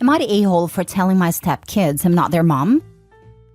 Am I the a-hole for telling my stepkids I'm not their mom?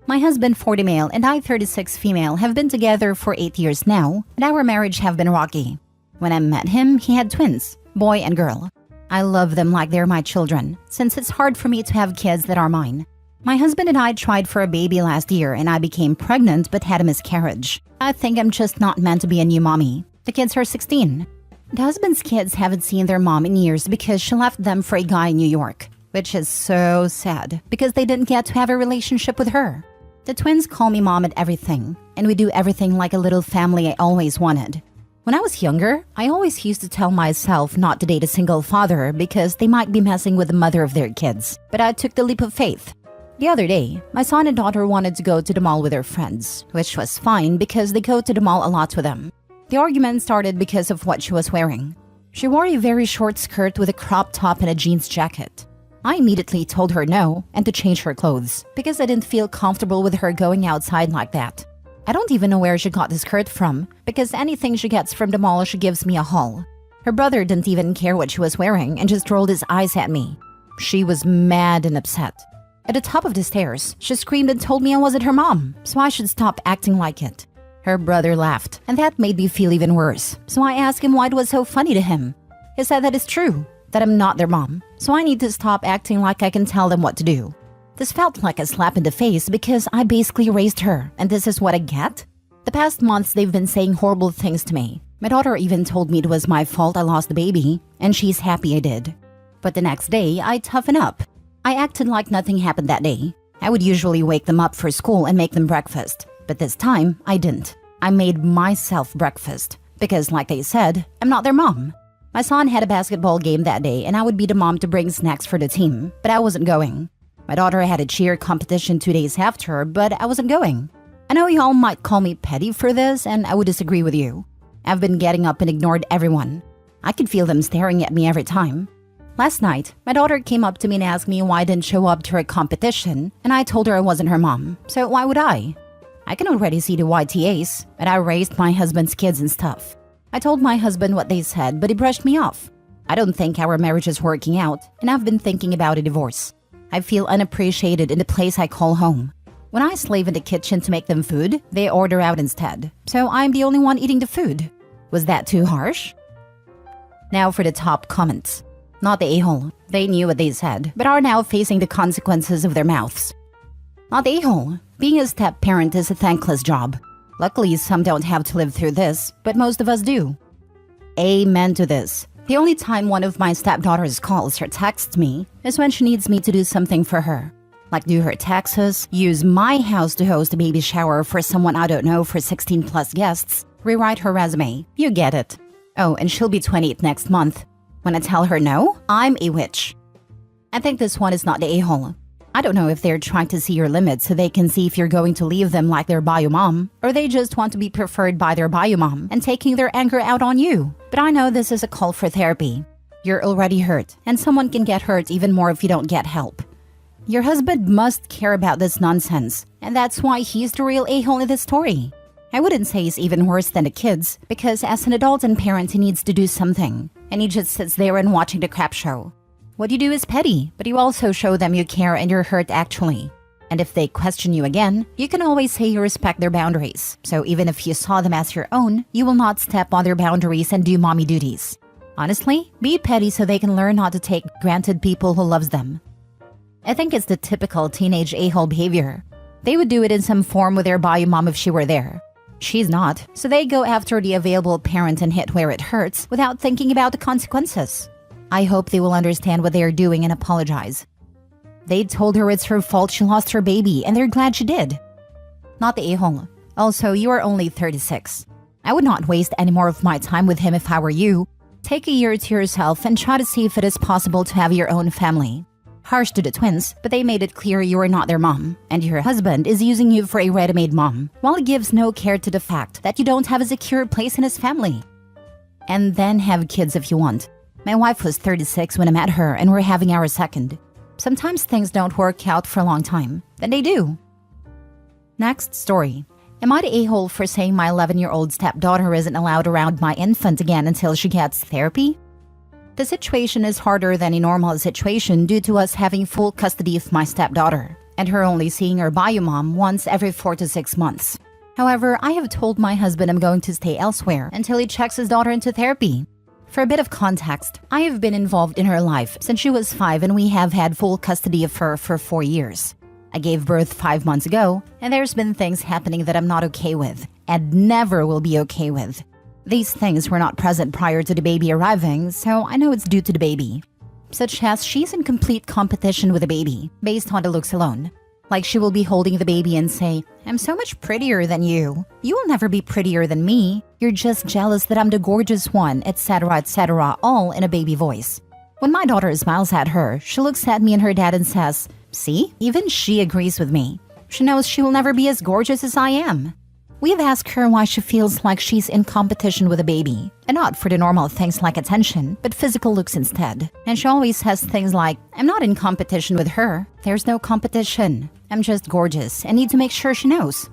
My husband, 40 male, and I, 36 female, have been together for 8 years now, and our marriage have been rocky. When I met him, he had twins, boy and girl. I love them like they're my children, since it's hard for me to have kids that are mine. My husband and I tried for a baby last year, and I became pregnant but had a miscarriage. I think I'm just not meant to be a new mommy. The kids are 16. The husband's kids haven't seen their mom in years because she left them for a guy in New York, which is so sad because they didn't get to have a relationship with her. The twins call me mom at everything, and we do everything like a little family I always wanted. When I was younger, I always used to tell myself not to date a single father because they might be messing with the mother of their kids, but I took the leap of faith. The other day, my son and daughter wanted to go to the mall with their friends, which was fine because they go to the mall a lot with them. The argument started because of what she was wearing. She wore a very short skirt with a crop top and a jeans jacket. I immediately told her no and to change her clothes because I didn't feel comfortable with her going outside like that. I don't even know where she got the skirt from because anything she gets from the mall she gives me a haul. Her brother didn't even care what she was wearing and just rolled his eyes at me. She was mad and upset. At the top of the stairs, she screamed and told me I wasn't her mom, so I should stop acting like it. Her brother laughed, and that made me feel even worse, so I asked him why it was so funny to him. He said that it's true, that I'm not their mom, so I need to stop acting like I can tell them what to do. This felt like a slap in the face because I basically raised her, and this is what I get? The past months they've been saying horrible things to me. My daughter even told me it was my fault I lost the baby, and she's happy I did. But the next day, I toughened up. I acted like nothing happened that day. I would usually wake them up for school and make them breakfast, but this time, I didn't. I made myself breakfast because, like they said, I'm not their mom. My son had a basketball game that day and I would be the mom to bring snacks for the team, but I wasn't going. My daughter had a cheer competition 2 days after, but I wasn't going. I know y'all might call me petty for this and I would disagree with you. I've been getting up and ignored everyone. I could feel them staring at me every time. Last night, my daughter came up to me and asked me why I didn't show up to her competition, and I told her I wasn't her mom, so why would I? I can already see the YTAs, but I raised my husband's kids and stuff. I told my husband what they said, but he brushed me off. I don't think our marriage is working out, and I've been thinking about a divorce. I feel unappreciated in the place I call home. When I slave in the kitchen to make them food, they order out instead, so I'm the only one eating the food. Was that too harsh? Now for the top comments. Not the a-hole. They knew what they said, but are now facing the consequences of their mouths. Not the a-hole. Being a step-parent is a thankless job. Luckily, some don't have to live through this, but most of us do. Amen to this. The only time one of my stepdaughters calls or texts me is when she needs me to do something for her. Like do her taxes, use my house to host a baby shower for someone I don't know for 16 plus guests, rewrite her resume. You get it. Oh, and she'll be 28 next month. When I tell her no, I'm a witch. I think this one is not the a-hole. I don't know if they're trying to see your limits so they can see if you're going to leave them like their bio mom, or they just want to be preferred by their bio mom and taking their anger out on you. But I know this is a call for therapy. You're already hurt, and someone can get hurt even more if you don't get help. Your husband must care about this nonsense, and that's why he's the real a-hole in this story. I wouldn't say he's even worse than the kids, because as an adult and parent he needs to do something, and he just sits there and watching the crap show. What you do is petty, but you also show them you care and you're hurt actually. And if they question you again, you can always say you respect their boundaries. So even if you saw them as your own, you will not step on their boundaries and do mommy duties. Honestly, be petty so they can learn how to take granted people who loves them. I think it's the typical teenage a-hole behavior. They would do it in some form with their bio mom if she were there. She's not, so they go after the available parent and hit where it hurts without thinking about the consequences. I hope they will understand what they are doing and apologize. They told her it's her fault she lost her baby and they're glad she did. Not the a-hole. Also, you are only 36. I would not waste any more of my time with him if I were you. Take a year to yourself and try to see if it is possible to have your own family. Harsh to the twins, but they made it clear you are not their mom, and your husband is using you for a ready-made mom, while he gives no care to the fact that you don't have a secure place in his family. And then have kids if you want. My wife was 36 when I met her and we're having our second. Sometimes things don't work out for a long time, then they do. Next story. Am I the a-hole for saying my 11-year-old stepdaughter isn't allowed around my infant again until she gets therapy? The situation is harder than a normal situation due to us having full custody of my stepdaughter, and her only seeing her bio mom once every 4 to 6 months. However, I have told my husband I'm going to stay elsewhere until he checks his daughter into therapy. For a bit of context, I have been involved in her life since she was 5 and we have had full custody of her for 4 years. I gave birth 5 months ago, and there's been things happening that I'm not okay with, and never will be okay with. These things were not present prior to the baby arriving, so I know it's due to the baby. Such as she's in complete competition with the baby, based on the looks alone. Like she will be holding the baby and say, "I'm so much prettier than you. You will never be prettier than me. You're just jealous that I'm the gorgeous one," etc., all in a baby voice. When my daughter smiles at her, she looks at me and her dad and says, "See, even she agrees with me. She knows she will never be as gorgeous as I am." We have asked her why she feels like she's in competition with a baby, and not for the normal things like attention, but physical looks instead. And she always says things like, "I'm not in competition with her. There's no competition. I'm just gorgeous and need to make sure she knows."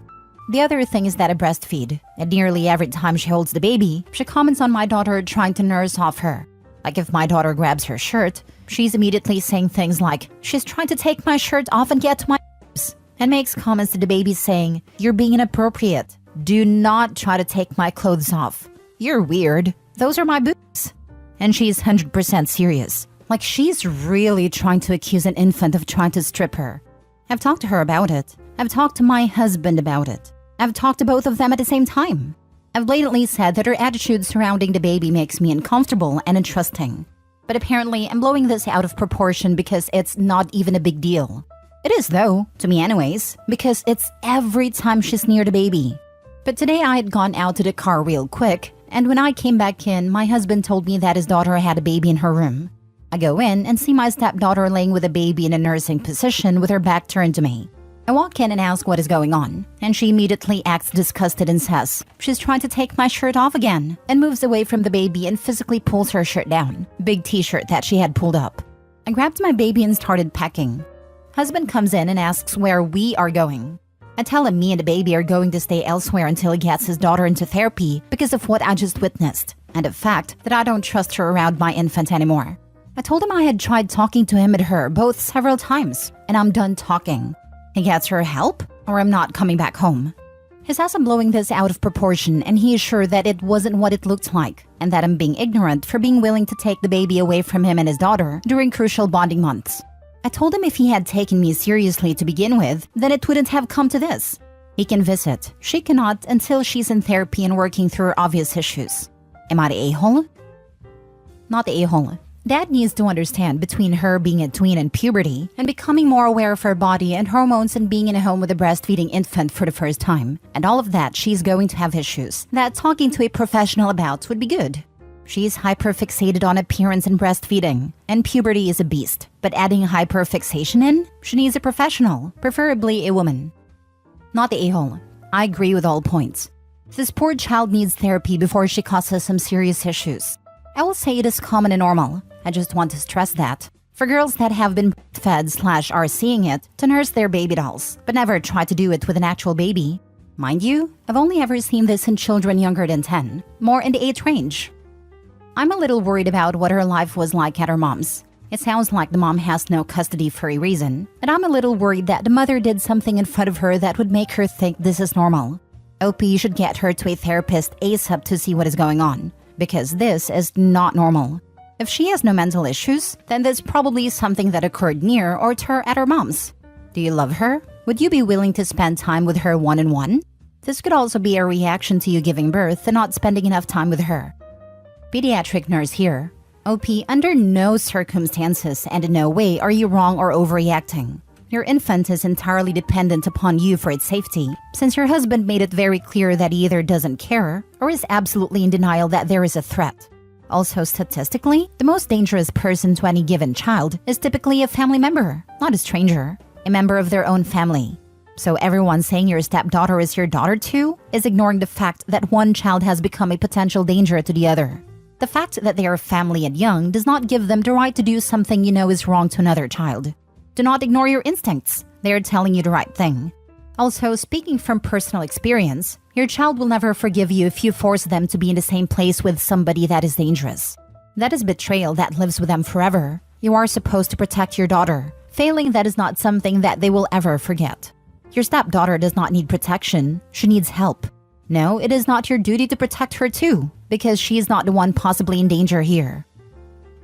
The other thing is that I breastfeed, and nearly every time she holds the baby, she comments on my daughter trying to nurse off her. Like if my daughter grabs her shirt, she's immediately saying things like, "She's trying to take my shirt off and get to my boobs," and makes comments to the baby saying, "You're being inappropriate. Do not try to take my clothes off. You're weird. Those are my boobs." And she's 100% serious. Like she's really trying to accuse an infant of trying to strip her. I've talked to her about it. I've talked to my husband about it. I've talked to both of them at the same time. I've blatantly said that her attitude surrounding the baby makes me uncomfortable and untrusting. But apparently, I'm blowing this out of proportion because it's not even a big deal. It is though, to me anyways, because it's every time she's near the baby. But today I had gone out to the car real quick, and when I came back in, my husband told me that his daughter had a baby in her room. I go in and see my stepdaughter laying with a baby in a nursing position with her back turned to me. I walk in and ask what is going on, and she immediately acts disgusted and says, "She's trying to take my shirt off again," and moves away from the baby and physically pulls her shirt down, big t-shirt that she had pulled up. I grabbed my baby and started packing. Husband comes in and asks where we are going. I tell him me and the baby are going to stay elsewhere until he gets his daughter into therapy because of what I just witnessed, and the fact that I don't trust her around my infant anymore. I told him I had tried talking to him and her both several times, and I'm done talking. He gets her help, or I'm not coming back home. He says I'm blowing this out of proportion, and he is sure that it wasn't what it looked like, and that I'm being ignorant for being willing to take the baby away from him and his daughter during crucial bonding months. I told him if he had taken me seriously to begin with, then it wouldn't have come to this. He can visit. She cannot until she's in therapy and working through her obvious issues. Am I the a-hole? Not the a-hole. Dad needs to understand between her being a tween and puberty and becoming more aware of her body and hormones and being in a home with a breastfeeding infant for the first time. And all of that, she's going to have issues that talking to a professional about would be good. She's hyperfixated on appearance and breastfeeding, and puberty is a beast. But adding hyperfixation in, she needs a professional, preferably a woman. Not the a-hole. I agree with all points. This poor child needs therapy before she causes some serious issues. I will say it is common and normal. I just want to stress that. For girls that have been fed/are seeing it, to nurse their baby dolls, but never try to do it with an actual baby. Mind you, I've only ever seen this in children younger than 10, more in the age range. I'm a little worried about what her life was like at her mom's. It sounds like the mom has no custody for a reason, and I'm a little worried that the mother did something in front of her that would make her think this is normal. OP should get her to a therapist ASAP to see what is going on, because this is not normal. If she has no mental issues, then this probably is something that occurred near or to her at her mom's. Do you love her? Would you be willing to spend time with her one-on-one? This could also be a reaction to you giving birth and not spending enough time with her. Pediatric nurse here. OP, under no circumstances and in no way are you wrong or overreacting. Your infant is entirely dependent upon you for its safety, since your husband made it very clear that he either doesn't care or is absolutely in denial that there is a threat. Also, statistically, the most dangerous person to any given child is typically a family member, not a stranger, a member of their own family. So everyone saying your stepdaughter is your daughter too is ignoring the fact that one child has become a potential danger to the other. The fact that they are family and young does not give them the right to do something you know is wrong to another child. Do not ignore your instincts. They are telling you the right thing. Also, speaking from personal experience, your child will never forgive you if you force them to be in the same place with somebody that is dangerous. That is betrayal that lives with them forever. You are supposed to protect your daughter. Failing that is not something that they will ever forget. Your stepdaughter does not need protection. She needs help. No, it is not your duty to protect her too, because she is not the one possibly in danger here.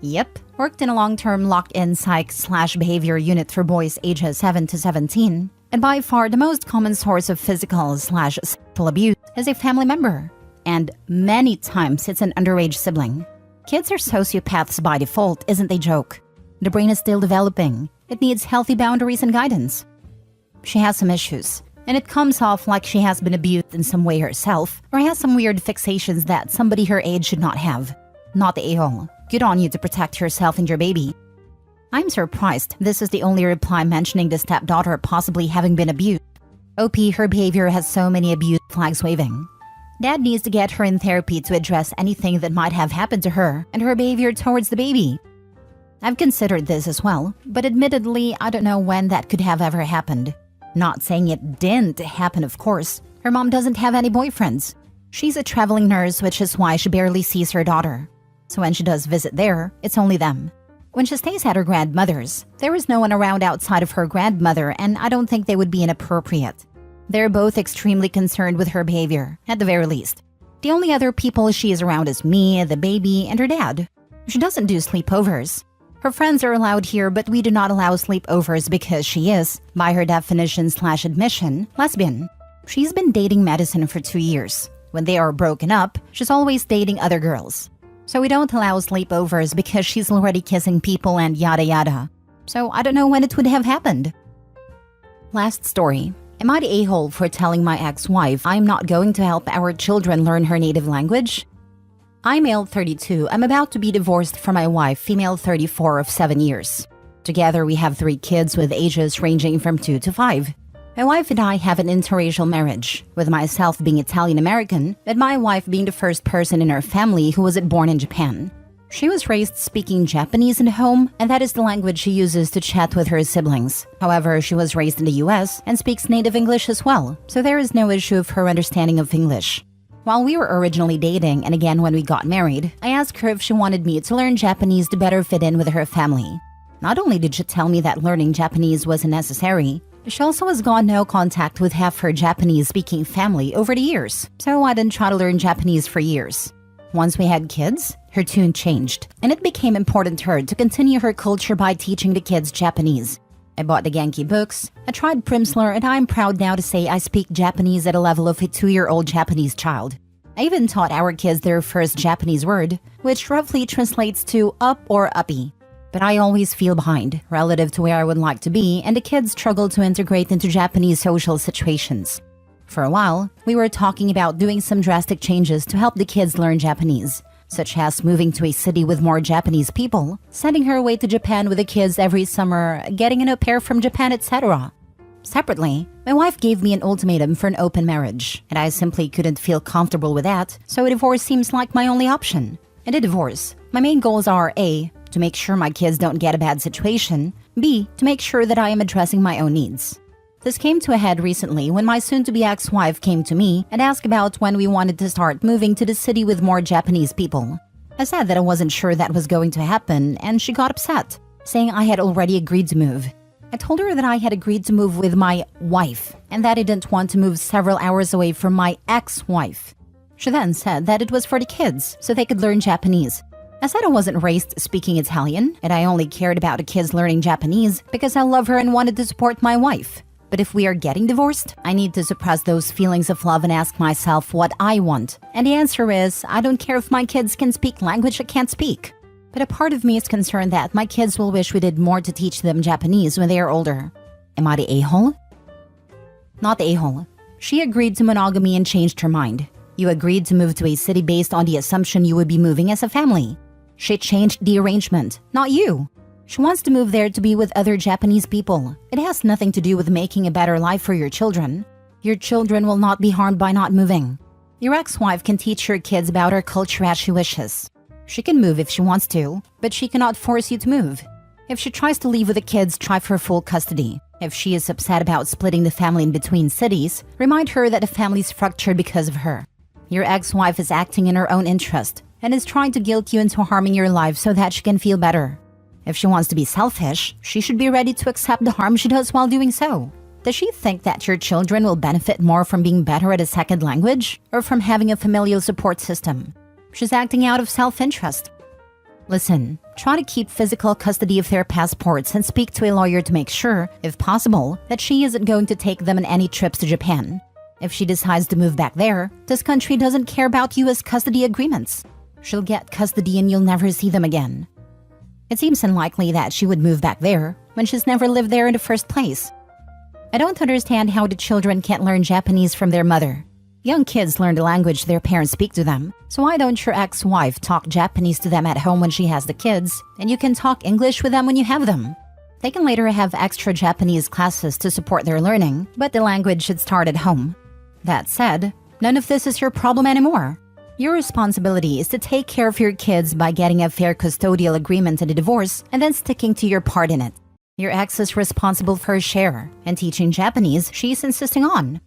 Yep, worked in a long-term locked-in psych/behavior unit for boys ages 7 to 17, and by far the most common source of physical/sexual abuse is a family member. And many times it's an underage sibling. Kids are sociopaths by default isn't a joke. The brain is still developing. It needs healthy boundaries and guidance. She has some issues, and it comes off like she has been abused in some way herself, or has some weird fixations that somebody her age should not have. Not the a-hole. Good on you to protect yourself and your baby. I'm surprised this is the only reply mentioning the stepdaughter possibly having been abused. OP, her behavior has so many abuse flags waving. Dad needs to get her in therapy to address anything that might have happened to her and her behavior towards the baby. I've considered this as well, but admittedly, I don't know when that could have ever happened. Not saying it didn't happen, of course. Her mom doesn't have any boyfriends. She's a traveling nurse, which is why she barely sees her daughter. So when she does visit there, it's only them. When she stays at her grandmother's, there is no one around outside of her grandmother, and I don't think they would be inappropriate. They're both extremely concerned with her behavior, at the very least. The only other people she is around is me, the baby, and her dad. She doesn't do sleepovers. Her friends are allowed here, but we do not allow sleepovers because she is, by her definition/admission, lesbian. She's been dating Madison for 2 years. When they are broken up, she's always dating other girls. So we don't allow sleepovers because she's already kissing people and yada yada. So I don't know when it would have happened. Last story. Am I the a-hole for telling my ex-wife I'm not going to help our children learn her native language? I'm male 32. I'm about to be divorced from my wife, female 34 of 7 years. Together we have 3 kids with ages ranging from 2 to 5. My wife and I have an interracial marriage, with myself being Italian-American, and my wife being the first person in our family who was born in Japan. She was raised speaking Japanese in the home, and that is the language she uses to chat with her siblings. However, she was raised in the US and speaks native English as well, so there is no issue of her understanding of English. While we were originally dating, and again when we got married, I asked her if she wanted me to learn Japanese to better fit in with her family. Not only did she tell me that learning Japanese wasn't necessary, she also has gone no contact with half her Japanese-speaking family over the years, so I didn't try to learn Japanese for years. Once we had kids, her tune changed, and it became important to her to continue her culture by teaching the kids Japanese. I bought the Genki books, I tried Primsler, and I'm proud now to say I speak Japanese at a level of a 2-year-old Japanese child. I even taught our kids their first Japanese word, which roughly translates to up or uppy. But I always feel behind, relative to where I would like to be, and the kids struggle to integrate into Japanese social situations. For a while, we were talking about doing some drastic changes to help the kids learn Japanese, such as moving to a city with more Japanese people, sending her away to Japan with the kids every summer, getting an au pair from Japan, etc. Separately, my wife gave me an ultimatum for an open marriage, and I simply couldn't feel comfortable with that, so a divorce seems like my only option. In a divorce, my main goals are A, to make sure my kids don't get a bad situation, B, to make sure that I am addressing my own needs. This came to a head recently when my soon-to-be ex-wife came to me and asked about when we wanted to start moving to the city with more Japanese people. I said that I wasn't sure that was going to happen, and she got upset, saying I had already agreed to move. I told her that I had agreed to move with my wife, and that I didn't want to move several hours away from my ex-wife. She then said that it was for the kids, so they could learn Japanese. I said I wasn't raised speaking Italian, and I only cared about the kids learning Japanese because I love her and wanted to support my wife. But if we are getting divorced, I need to suppress those feelings of love and ask myself what I want. And the answer is, I don't care if my kids can speak language I can't speak. But a part of me is concerned that my kids will wish we did more to teach them Japanese when they are older. Am I the a-hole? Not the a-hole. She agreed to monogamy and changed her mind. You agreed to move to a city based on the assumption you would be moving as a family. She changed the arrangement, not you. She wants to move there to be with other Japanese people. It has nothing to do with making a better life for your children. Your children will not be harmed by not moving. Your ex-wife can teach your kids about her culture as she wishes. She can move if she wants to, but she cannot force you to move. If she tries to leave with the kids, try for full custody. If she is upset about splitting the family in between cities, remind her that the family is fractured because of her. Your ex-wife is acting in her own interest, and is trying to guilt you into harming your life so that she can feel better. If she wants to be selfish, she should be ready to accept the harm she does while doing so. Does she think that your children will benefit more from being better at a second language or from having a familial support system? She's acting out of self-interest. Listen, try to keep physical custody of their passports and speak to a lawyer to make sure, if possible, that she isn't going to take them on any trips to Japan. If she decides to move back there, this country doesn't care about U.S. custody agreements. She'll get custody and you'll never see them again. It seems unlikely that she would move back there when she's never lived there in the first place. I don't understand how the children can't learn Japanese from their mother. Young kids learn the language their parents speak to them, so why don't your ex-wife talk Japanese to them at home when she has the kids, and you can talk English with them when you have them? They can later have extra Japanese classes to support their learning, but the language should start at home. That said, none of this is your problem anymore. Your responsibility is to take care of your kids by getting a fair custodial agreement in the divorce and then sticking to your part in it. Your ex is responsible for her share, and teaching Japanese she's insisting on.